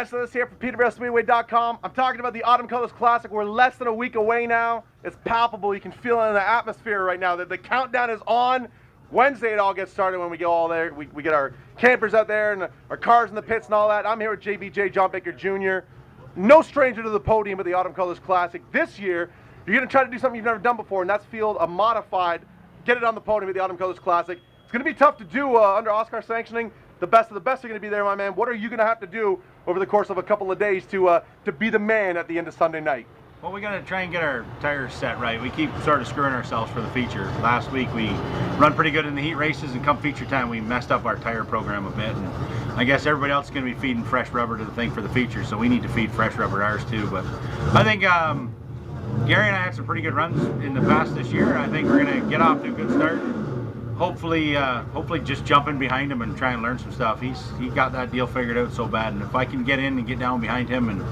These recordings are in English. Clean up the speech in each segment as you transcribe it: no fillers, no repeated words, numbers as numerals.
Rest of us here from PeterboroughSpeedway.com. I'm talking about the Autumn Colors Classic. We're less than a week away now. It's palpable. You can feel it in the atmosphere right now. The countdown is on. Wednesday it all gets started when we go all there. We get our campers out there and our cars in the pits and all that. I'm here with JBJ, John Baker Jr. No stranger to the podium at the Autumn Colors Classic. This year, you're going to try to do something you've never done before, and that's field a modified, get it on the podium at the Autumn Colors Classic. It's going to be tough to do under OSCAAR sanctioning. The best of the best are going to be there, my man. What are you going to have to do over the course of a couple of days to be the man at the end of Sunday night? Well, we got to try and get our tires set right. We keep sort of screwing ourselves for the feature. Last week we run pretty good in the heat races, and come feature time we messed up our tire program a bit. And I guess everybody else is going to be feeding fresh rubber to the thing for the feature, so we need to feed fresh rubber to ours too. But I think Gary and I had some pretty good runs in the past this year, and I think we're going to get off to a good start. Hopefully just jump in behind him and try and learn some stuff. He got that deal figured out so bad, and if I can get in and get down behind him and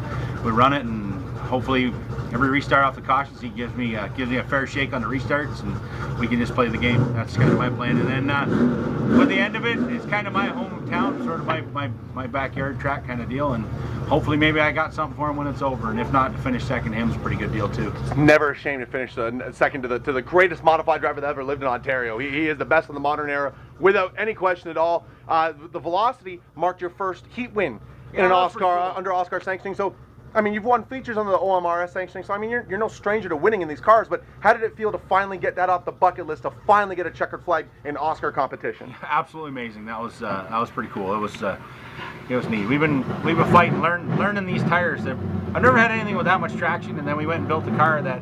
we run it, and hopefully every restart off the cautions he gives me a fair shake on the restarts, and we can just play the game. That's kind of my plan. And then with the end of it, it's kind of my hometown, sort of my backyard track kind of deal, and hopefully maybe I got something for him when it's over, and if not, to finish second to him is a pretty good deal too. Never ashamed to finish second to the greatest modified driver that ever lived in Ontario. He is the best of the modern era, without any question at all. The Velocity marked your first heat win in an OSCAAR, under OSCAAR sanctioning. So, I mean, you've won features under the OMRS sanctioning, so I mean, you're no stranger to winning in these cars, but how did it feel to finally get that off the bucket list, to finally get a checkered flag in OSCAAR competition? Absolutely amazing. That was pretty cool. It was neat. We've been fighting, learning these tires. I've never had anything with that much traction, and then we went and built a car that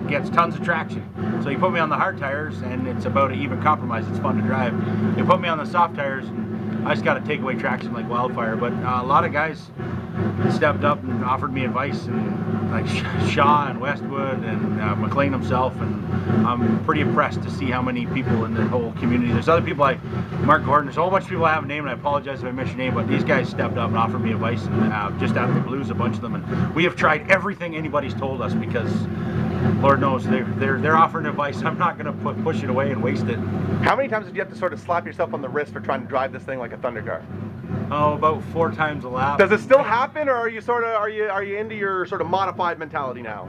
gets tons of traction. So you put me on the hard tires, and it's about an even compromise. It's fun to drive. You put me on the soft tires, and I just got to take away traction like wildfire. But a lot of guys stepped up and offered me advice, and like Shaw and Westwood and McLean himself, and I'm pretty impressed to see how many people in the whole community. There's other people like Mark Gordon. There's a whole bunch of people I haven't named, and I apologize if I missed your name, but these guys stepped up and offered me advice, and just out of the blues, a bunch of them. And we have tried everything anybody's told us, because Lord knows they're offering advice. I'm not going to push it away and waste it. How many times did you have to sort of slap yourself on the wrist for trying to drive this thing like a thunder car? Oh, about 4 times a lap. Does it still happen, or are you into your sort of modified mentality now?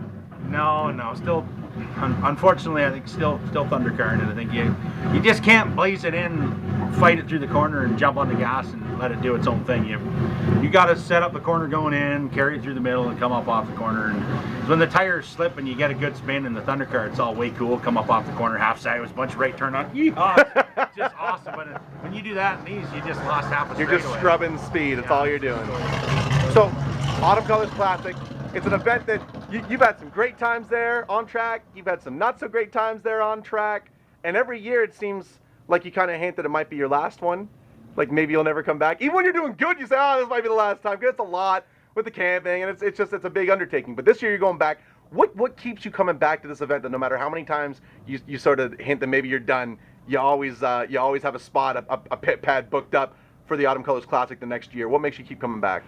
No, still. Unfortunately, I think still thunder carring it. I think you just can't blaze it in, fight it through the corner, and jump on the gas and let it do its own thing. You got to set up the corner going in, carry it through the middle, and come up off the corner. And when the tires slip and you get a good spin in the thunder car, it's all way cool. Come up off the corner, half sideways, bunch of right turn on. Yeehaw! It's just awesome. But when you do that in these, you just lost half a straightaway. You're just scrubbing speed. That's all you're doing. So, Autumn Colors Classic. It's an event that you've had some great times there on track. You've had some not so great times there on track. And every year it seems like you kind of hint that it might be your last one. Like maybe you'll never come back. Even when you're doing good, you say, oh, this might be the last time. Because it's a lot with the camping, and it's a big undertaking. But this year you're going back. What keeps you coming back to this event, that no matter how many times you sort of hint that maybe you're done, you always have a spot, a pit pad booked up for the Autumn Colors Classic the next year? What makes you keep coming back?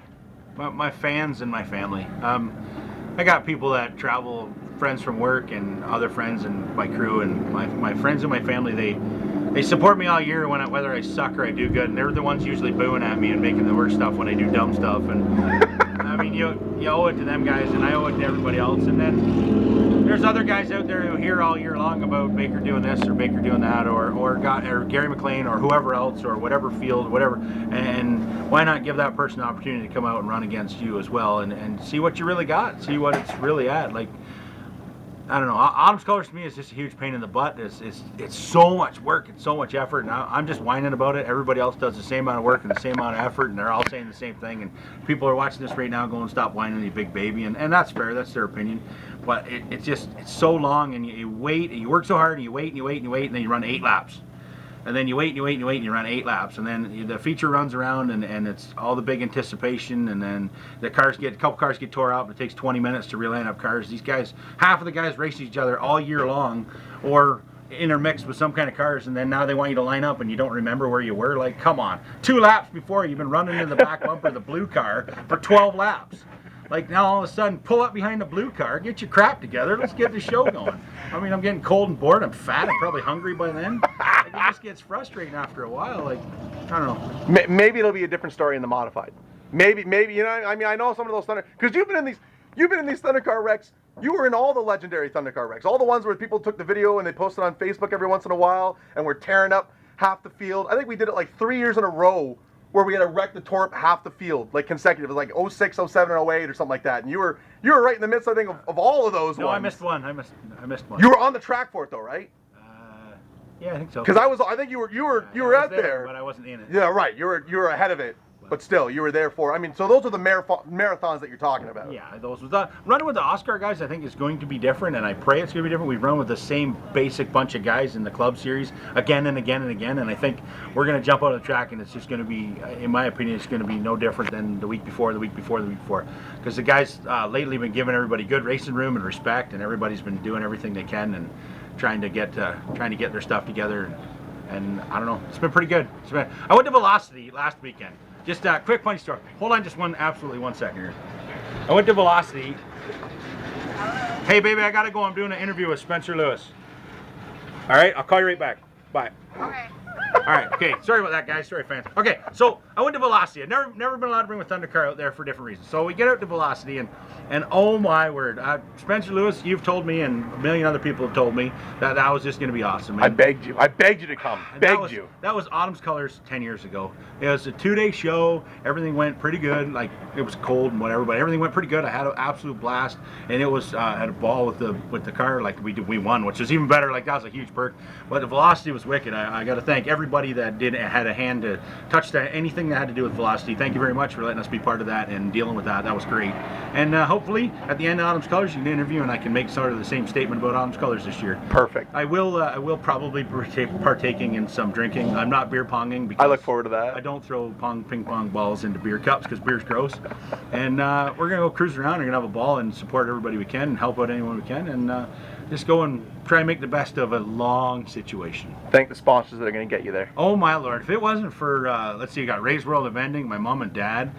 My fans and my family. I got people that travel, friends from work and other friends and my crew, and my friends and my family, they support me all year whether I suck or I do good, and they're the ones usually booing at me and making the worst stuff when I do dumb stuff. And I mean, you owe it to them guys, and I owe it to everybody else. And then there's other guys out there who hear all year long about Baker doing this or Baker doing that, or Gary McLean or whoever else, or whatever field, whatever. And why not give that person the opportunity to come out and run against you as well, and see what you really got, see what it's really at. Like, I don't know. Autumn Colors to me is just a huge pain in the butt. It's so much work, it's so much effort, and I'm just whining about it. Everybody else does the same amount of work and the same amount of effort, and they're all saying the same thing. And people are watching this right now going, "Stop whining, you big baby," and that's fair. That's their opinion. But it's so long, and you wait, and you work so hard, and you wait, and you wait, and you wait, and then you run 8 laps. And then you wait and you wait and you wait and you run 8 laps, and then the feature runs around, and it's all the big anticipation, and then a couple cars get tore up. It takes 20 minutes to reline up cars. These guys, half of the guys race each other all year long, or intermixed with some kind of cars, and then now they want you to line up and you don't remember where you were. Like, come on, 2 laps before you've been running into the back bumper of the blue car for 12 laps. Like, now all of a sudden, pull up behind the blue car, get your crap together, let's get the show going. I mean, I'm getting cold and bored, I'm fat, I'm probably hungry by then. Like, it just gets frustrating after a while. Like, I don't know. Maybe it'll be a different story in the modified. Maybe, you know, I mean, I know some of those Thunder, because you've been in these Thunder Car wrecks. You were in all the legendary Thunder Car wrecks, all the ones where people took the video and they posted on Facebook every once in a while, and we're tearing up half the field. I think we did it like 3 years in a row where we had to wreck the torp half the field, like consecutive. It was like 06, 07, and 08 or something like that. And you were right in the midst, I think, of all of those ones. No, I missed one. I missed one. You were on the track for it though, right? Yeah, I think so. Because I think you were out there, but I wasn't in it. Yeah, right. You were ahead of it, but still, you were there for. I mean, so those are the marathons that you're talking about. Yeah, those was running with the OSCAAR guys. I think is going to be different, and I pray it's going to be different. We've run with the same basic bunch of guys in the club series again and again and again, and I think we're going to jump out of the track, and it's just going to be, in my opinion, it's going to be no different than the week before, because the guys lately have been giving everybody good racing room and respect, and everybody's been doing everything they can and trying to get their stuff together, and I don't know, it's been pretty good. I went to Velocity last weekend. Just a quick funny story. Hold on just one second here. I went to Velocity. Hey baby, I gotta go. I'm doing an interview with Spencer Lewis. All right, I'll call you right back. Bye. Okay. All right, okay. Sorry about that, guys. Sorry, fans. Okay, so I went to Velocity. I've never been allowed to bring a Thunder Car out there for different reasons. So we get out to Velocity, and oh my word, Spencer Lewis, you've told me, and a million other people have told me that was just going to be awesome. And I begged you to come. That was Autumn's Colors 10 years ago. It was a 2-day show. Everything went pretty good. Like, it was cold and whatever, but everything went pretty good. I had an absolute blast, and it was had a ball with the car. Like we won, which is even better. Like, that was a huge perk. But the Velocity was wicked. I got to thank everybody that had a hand to touch anything that had to do with Velocity. Thank you very much for letting us be part of that and dealing with that. That was great. And hopefully at the end of Autumn's Colors you can interview and I can make sort of the same statement about Autumn's Colors this year. Perfect. I will probably partaking in some drinking. I'm not beer ponging because I look forward to that. I don't throw ping pong balls into beer cups because beer's gross. And we're gonna go cruise around. We're gonna have a ball and support everybody we can and help out anyone we can, and just go and try and make the best of a long situation. Thank the sponsors that are going to get you there. Oh my lord, if it wasn't for, let's see, you got Ray's World of Vending, my mom and dad,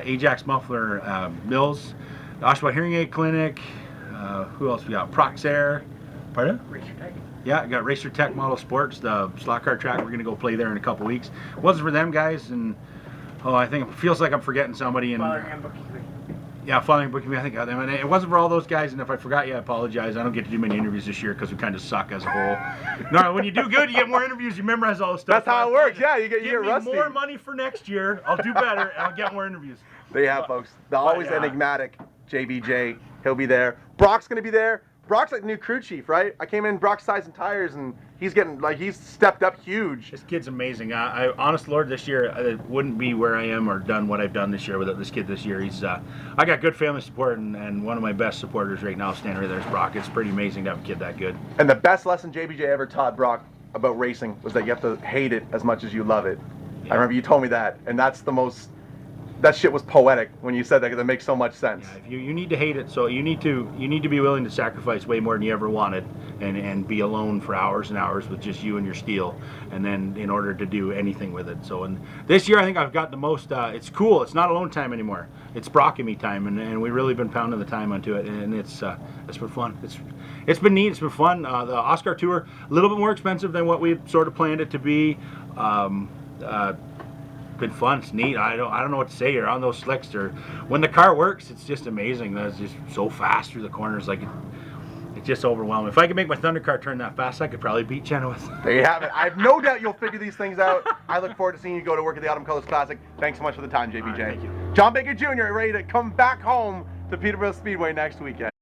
Ajax Muffler Mills, the Oshawa Hearing Aid Clinic, who else we got? Proxair, pardon? Racer Tech. Yeah, I got Racer Tech Model Sports, the slot car track. We're going to go play there in a couple weeks. It wasn't for them guys, and I think it feels like I'm forgetting somebody. And yeah, following booking, I think of them. And it wasn't for all those guys, and if I forgot you, I apologize. I don't get to do many interviews this year because we kind of suck as a whole. No, when you do good, you get more interviews, you memorize all the stuff. That's how it works, yeah, you get rusty. Give me more money for next year, I'll do better, and I'll get more interviews. There you have, folks. The always enigmatic JBJ, he'll be there. Brock's going to be there. Brock's like the new crew chief, right? I came in Brock's Size and Tires, and he's stepped up huge. This kid's amazing. I honest Lord, this year I wouldn't be where I am or done what I've done this year without this kid this year. He's I got good family support, and one of my best supporters right now standing right there is Brock. It's pretty amazing to have a kid that good. And the best lesson JBJ ever taught Brock about racing was that you have to hate it as much as you love it. Yeah. I remember you told me that, and that's the most. That shit was poetic when you said that, because it makes so much sense. Yeah, you need to hate it, so you need to be willing to sacrifice way more than you ever wanted, and be alone for hours and hours with just you and your steel, and then in order to do anything with it. So, and this year I think I've got the most. It's cool. It's not alone time anymore. It's Brock and me time, and we've really been pounding the time onto it, and it's been fun. It's been neat. It's been fun. The OSCAAR Tour, a little bit more expensive than what we sort of planned it to be. Been fun. It's neat. I don't know what to say. You're on those slicks, or when the car works, it's just amazing. It's just so fast through the corners. Like it's just overwhelming. If I could make my Thunder Car turn that fast, I could probably beat Chenoweth. There you have it. I have no doubt you'll figure these things out. I look forward to seeing you go to work at the Autumn Colors Classic. Thanks so much for the time, JBJ. Right, thank you. John Baker Jr. ready to come back home to Peterborough Speedway next weekend.